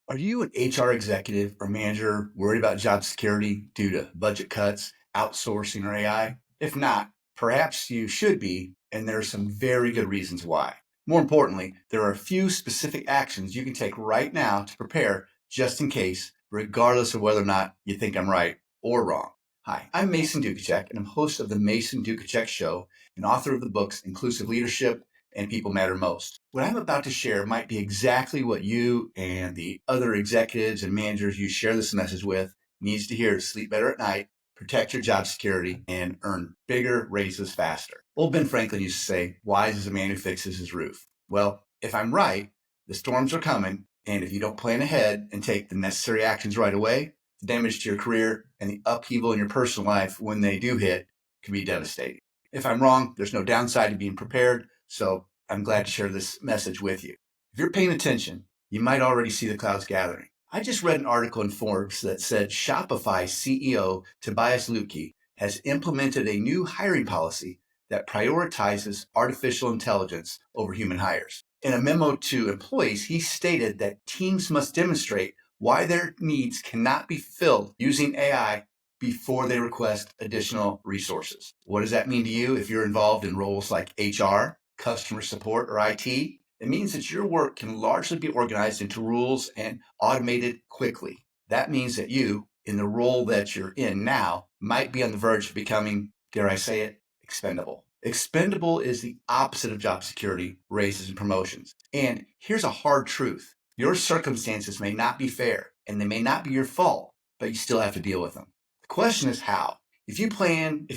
Are you an HR executive or manager worried about job security due to budget cuts, outsourcing, or AI? If not, perhaps you should be, and there are some very good reasons why. More importantly, there are a few specific actions you can take right now to prepare just in case, regardless of whether or not you think I'm right or wrong. Hi, I'm Mason Duchatschek, and I'm host of the Mason Duchatschek Show and author of the books Inclusive Leadership and People Matter Most. What I'm about to share might be exactly what you and the other executives and managers you share this message with needs to hear to sleep better at night, protect your job security, and earn bigger raises faster. Old Ben Franklin used to say, wise is a man who fixes his roof. Well, if I'm right, the storms are coming, and if you don't plan ahead and take the necessary actions right away, the damage to your career and the upheaval in your personal life when they do hit can be devastating. If I'm wrong, there's no downside to being prepared, so I'm glad to share this message with you. If you're paying attention, you might already see the clouds gathering. I just read an article in Forbes that said Shopify CEO Tobias Lütke has implemented a new hiring policy that prioritizes artificial intelligence over human hires. In a memo to employees, he stated that teams must demonstrate why their needs cannot be filled using AI before they request additional resources. What does that mean to you if you're involved in roles like HR, customer support, or IT? It means that your work can largely be organized into rules and automated quickly. That means that you, in the role that you're in now, might be on the verge of becoming, dare I say it, expendable. Expendable is the opposite of job security, raises, and promotions. And here's a hard truth. Your circumstances may not be fair, and they may not be your fault, but you still have to deal with them. The question is how. If your plan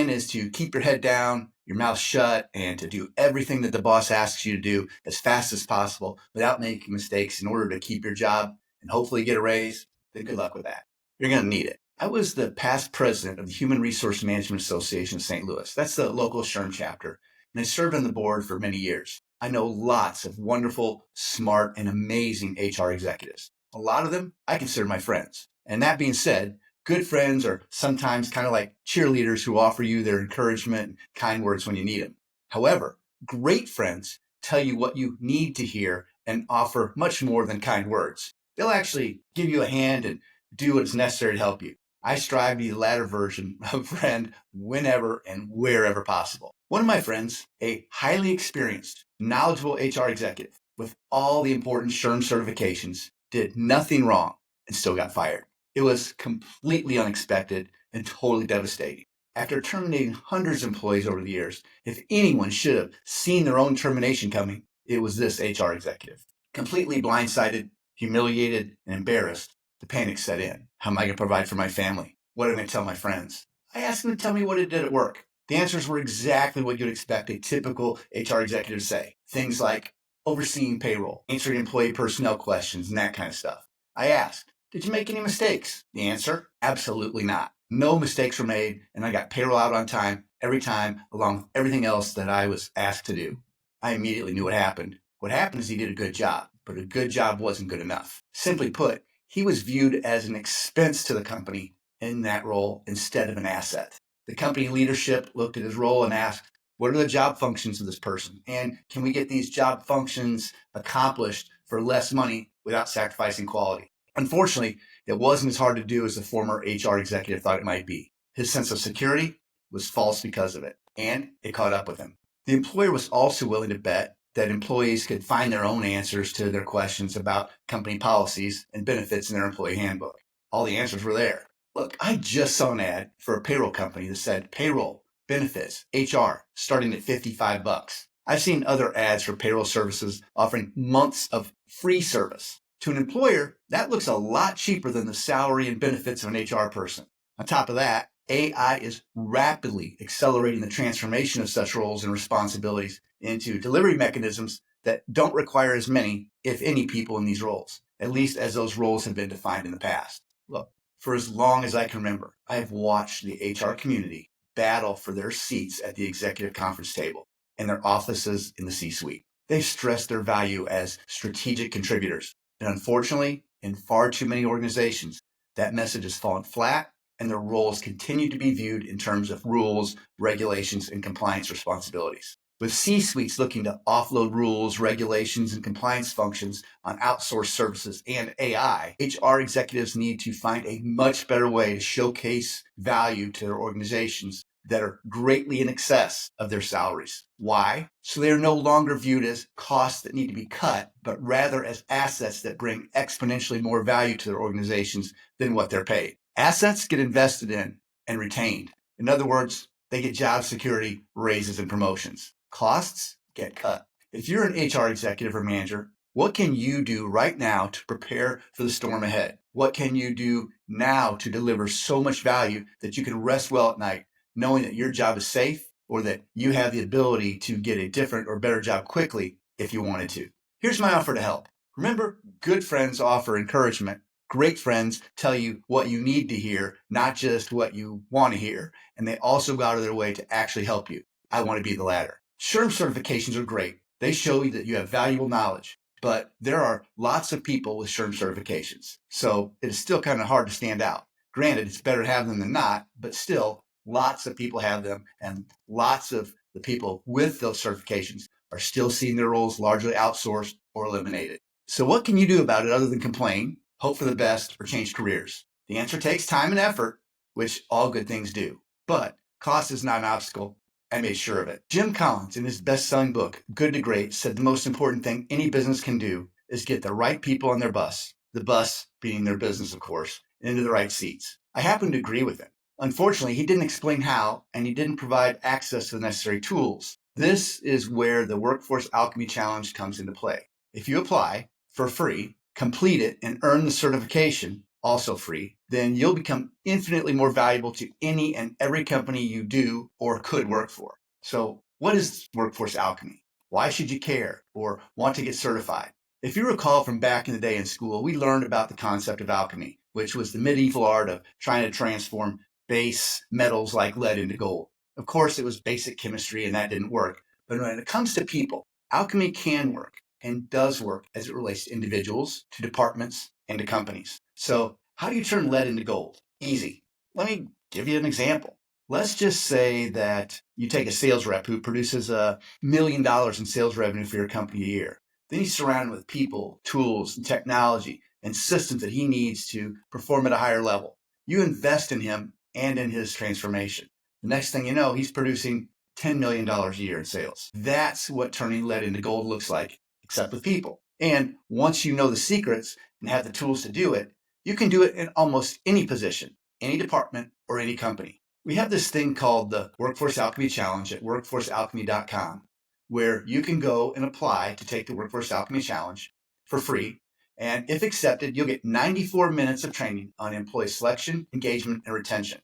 is to keep your head down, your mouth shut, and to do everything that the boss asks you to do as fast as possible without making mistakes in order to keep your job and hopefully get a raise, then good luck with that. You're going to need it. I was the past president of the Human Resource Management Association of St. Louis. That's the local SHRM chapter. And I served on the board for many years. I know lots of wonderful, smart, and amazing HR executives. A lot of them I consider my friends. And that being said, good friends are sometimes kind of like cheerleaders who offer you their encouragement and kind words when you need them. However, great friends tell you what you need to hear and offer much more than kind words. They'll actually give you a hand and do what's necessary to help you. I strive to be the latter version of friend whenever and wherever possible. One of my friends, a highly experienced, knowledgeable HR executive with all the important SHRM certifications, did nothing wrong and still got fired. It was completely unexpected and totally devastating. After terminating hundreds of employees over the years, if anyone should have seen their own termination coming, it was this HR executive. Completely blindsided, humiliated, and embarrassed, the panic set in. How am I going to provide for my family? What am I going to tell my friends? I asked them to tell me what it did at work. The answers were exactly what you'd expect a typical HR executive to say. Things like overseeing payroll, answering employee personnel questions, and that kind of stuff. I asked, did you make any mistakes? The answer, absolutely not. No mistakes were made, and I got payroll out on time every time, along with everything else that I was asked to do. I immediately knew what happened. What happened is he did a good job, but a good job wasn't good enough. Simply put, he was viewed as an expense to the company in that role instead of an asset. The company leadership looked at his role and asked, what are the job functions of this person? And can we get these job functions accomplished for less money without sacrificing quality? Unfortunately, it wasn't as hard to do as the former HR executive thought it might be. His sense of security was false because of it, and it caught up with him. The employer was also willing to bet that employees could find their own answers to their questions about company policies and benefits in their employee handbook. All the answers were there. Look, I just saw an ad for a payroll company that said payroll, benefits, HR, starting at $55. I've seen other ads for payroll services offering months of free service. To an employer, that looks a lot cheaper than the salary and benefits of an HR person. On top of that, AI is rapidly accelerating the transformation of such roles and responsibilities into delivery mechanisms that don't require as many, if any, people in these roles, at least as those roles have been defined in the past. Look, for as long as I can remember, I have watched the HR community battle for their seats at the executive conference table and their offices in the C-suite. They've stressed their value as strategic contributors. And unfortunately, in far too many organizations, that message has fallen flat and their roles continue to be viewed in terms of rules, regulations, and compliance responsibilities. With C-suites looking to offload rules, regulations, and compliance functions on outsourced services and AI, HR executives need to find a much better way to showcase value to their organizations that are greatly in excess of their salaries. Why? So they are no longer viewed as costs that need to be cut, but rather as assets that bring exponentially more value to their organizations than what they're paid. Assets get invested in and retained. In other words, they get job security, raises, and promotions. Costs get cut. If you're an HR executive or manager, what can you do right now to prepare for the storm ahead? What can you do now to deliver so much value that you can rest well at night, knowing that your job is safe or that you have the ability to get a different or better job quickly if you wanted to? Here's my offer to help. Remember, good friends offer encouragement. Great friends tell you what you need to hear, not just what you want to hear. And they also go out of their way to actually help you. I want to be the latter. SHRM certifications are great. They show you that you have valuable knowledge, but there are lots of people with SHRM certifications. So it is still kind of hard to stand out. Granted, it's better to have them than not, but still lots of people have them, and lots of the people with those certifications are still seeing their roles largely outsourced or eliminated. So what can you do about it other than complain, hope for the best, or change careers? The answer takes time and effort, which all good things do. But cost is not an obstacle. I made sure of it. Jim Collins, in his best-selling book, Good to Great, said the most important thing any business can do is get the right people on their bus, the bus being their business, of course, into the right seats. I happen to agree with him. Unfortunately, he didn't explain how, and he didn't provide access to the necessary tools. This is where the Workforce Alchemy Challenge comes into play. If you apply for free, complete it, and earn the certification, also free, then you'll become infinitely more valuable to any and every company you do or could work for. So what is Workforce Alchemy? Why should you care or want to get certified? If you recall from back in the day in school, we learned about the concept of alchemy, which was the medieval art of trying to transform base metals like lead into gold. Of course, it was basic chemistry and that didn't work. But when it comes to people, alchemy can work and does work as it relates to individuals, to departments, and to companies. So how do you turn lead into gold? Easy. Let me give you an example. Let's just say that you take a sales rep who produces $1 million in sales revenue for your company a year. Then he's surrounded with people, tools, and technology, and systems that he needs to perform at a higher level. You invest in him and in his transformation. The next thing you know, he's producing $10 million a year in sales. That's what turning lead into gold looks like, except with people. And once you know the secrets and have the tools to do it, you can do it in almost any position, any department, or any company. We have this thing called the Workforce Alchemy Challenge at workforcealchemy.com, where you can go and apply to take the Workforce Alchemy Challenge for free. And if accepted, you'll get 94 minutes of training on employee selection, engagement, and retention.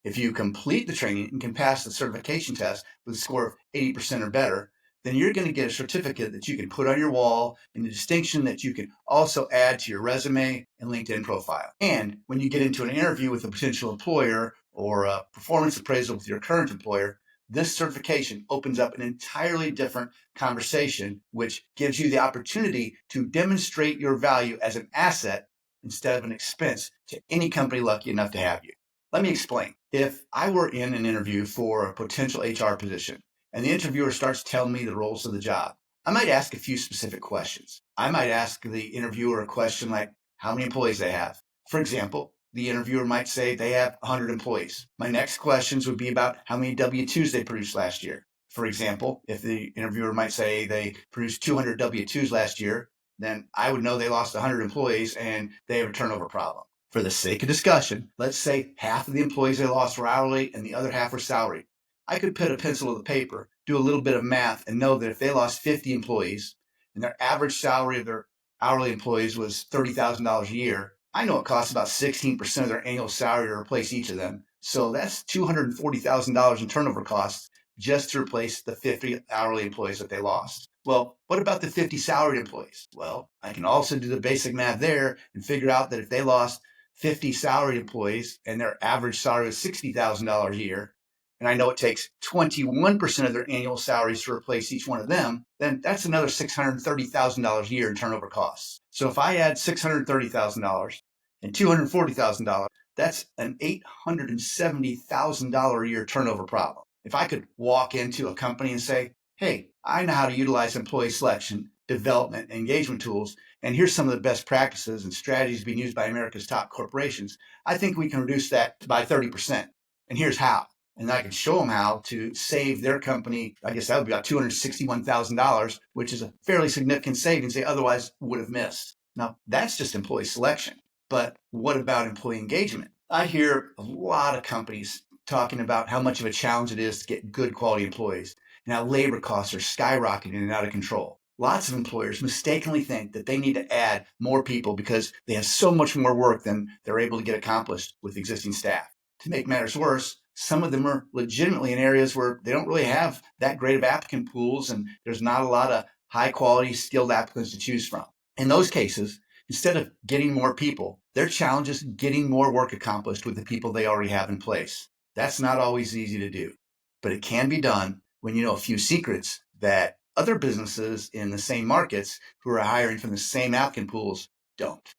If you complete the training and can pass the certification test with a score of 80% or better, then you're going to get a certificate that you can put on your wall and a distinction that you can also add to your resume and LinkedIn profile. And when you get into an interview with a potential employer or a performance appraisal with your current employer, this certification opens up an entirely different conversation, which gives you the opportunity to demonstrate your value as an asset instead of an expense to any company lucky enough to have you. Let me explain. If I were in an interview for a potential HR position and the interviewer starts telling me the roles of the job, I might ask a few specific questions. I might ask the interviewer a question like how many employees they have. For example, the interviewer might say they have 100 employees. My next questions would be about how many W-2s they produced last year. For example, if the interviewer might say they produced 200 W-2s last year, then I would know they lost 100 employees and they have a turnover problem. For the sake of discussion, let's say half of the employees they lost were hourly and the other half were salaried. I could put a pencil to the paper, do a little bit of math, and know that if they lost 50 employees and their average salary of their hourly employees was $30,000 a year, I know it costs about 16% of their annual salary to replace each of them. So that's $240,000 in turnover costs just to replace the 50 hourly employees that they lost. Well, what about the 50 salaried employees? Well, I can also do the basic math there and figure out that if they lost 50 salaried employees and their average salary was $60,000 a year, and I know it takes 21% of their annual salaries to replace each one of them, then that's another $630,000 a year in turnover costs. So if I add $630,000 and $240,000, that's an $870,000 a year turnover problem. If I could walk into a company and say, hey, I know how to utilize employee selection, development, and engagement tools, and here's some of the best practices and strategies being used by America's top corporations. I think we can reduce that by 30%. And here's how. And I can show them how to save their company. I guess that would be about $261,000, which is a fairly significant savings they otherwise would have missed. Now, that's just employee selection. But what about employee engagement? I hear a lot of companies talking about how much of a challenge it is to get good quality employees. Now, labor costs are skyrocketing and out of control. Lots of employers mistakenly think that they need to add more people because they have so much more work than they're able to get accomplished with existing staff. To make matters worse, some of them are legitimately in areas where they don't really have that great of applicant pools and there's not a lot of high quality skilled applicants to choose from. In those cases, instead of getting more people, their challenge is getting more work accomplished with the people they already have in place. That's not always easy to do, but it can be done when you know a few secrets that other businesses in the same markets who are hiring from the same applicant pools don't.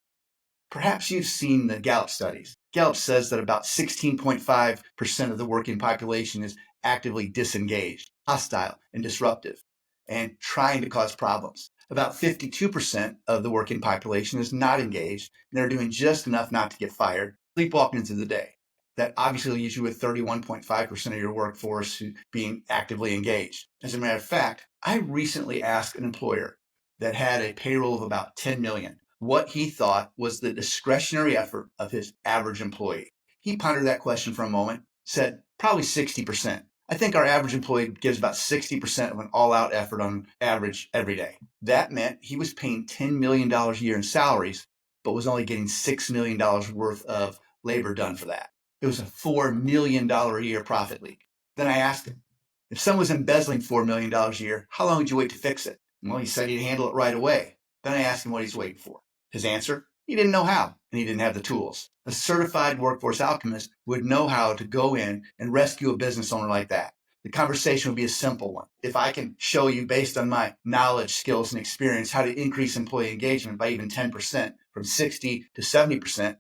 Perhaps you've seen the Gallup studies. Gallup says that about 16.5% of the working population is actively disengaged, hostile, and disruptive, and trying to cause problems. About 52% of the working population is not engaged, and they're doing just enough not to get fired, sleepwalking through the day. That obviously leaves you with 31.5% of your workforce being actively engaged. As a matter of fact, I recently asked an employer that had a payroll of about 10 million what he thought was the discretionary effort of his average employee. He pondered that question for a moment, said probably 60%. I think our average employee gives about 60% of an all-out effort on average every day. That meant he was paying $10 million a year in salaries, but was only getting $6 million worth of labor done for that. It was a $4 million a year profit leak. Then I asked him, if someone was embezzling $4 million a year, how long would you wait to fix it? Well, he said he'd handle it right away. Then I asked him what he's waiting for. His answer? He didn't know how, and he didn't have the tools. A certified workforce alchemist would know how to go in and rescue a business owner like that. The conversation would be a simple one. If I can show you, based on my knowledge, skills, and experience, how to increase employee engagement by even 10%, from 60 to 70%,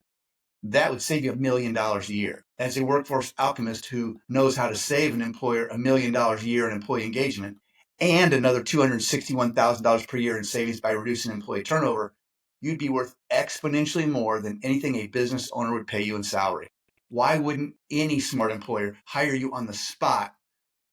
that would save you $1 million a year. As a workforce alchemist who knows how to save an employer $1 million a year in employee engagement and another $261,000 per year in savings by reducing employee turnover, you'd be worth exponentially more than anything a business owner would pay you in salary. Why wouldn't any smart employer hire you on the spot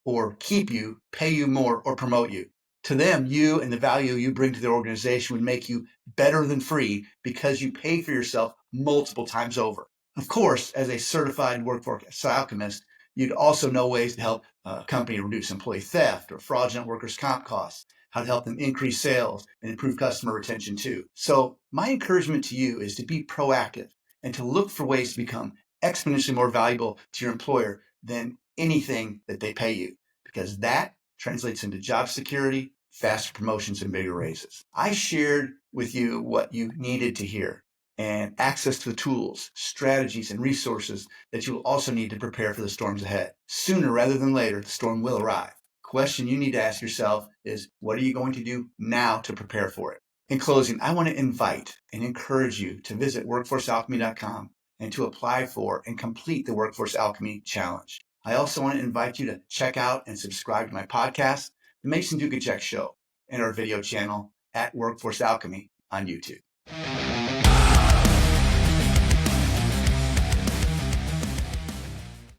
or keep you, pay you more, or promote you? To them, you and the value you bring to their organization would make you better than free because you pay for yourself multiple times over. Of course, as a certified workforce alchemist, you'd also know ways to help a company reduce employee theft or fraudulent workers' comp costs, how to help them increase sales and improve customer retention too. So my encouragement to you is to be proactive and to look for ways to become exponentially more valuable to your employer than anything that they pay you, because that translates into job security, faster promotions, and bigger raises. I shared with you what you needed to hear and access to the tools, strategies, and resources that you will also need to prepare for the storms ahead. Sooner rather than later, the storm will arrive. The question you need to ask yourself is, what are you going to do now to prepare for it? In closing, I want to invite and encourage you to visit workforcealchemy.com and to apply for and complete the Workforce Alchemy Challenge. I also want to invite you to check out and subscribe to my podcast, The Mason Duchatschek Show, and our video channel at Workforce Alchemy on YouTube.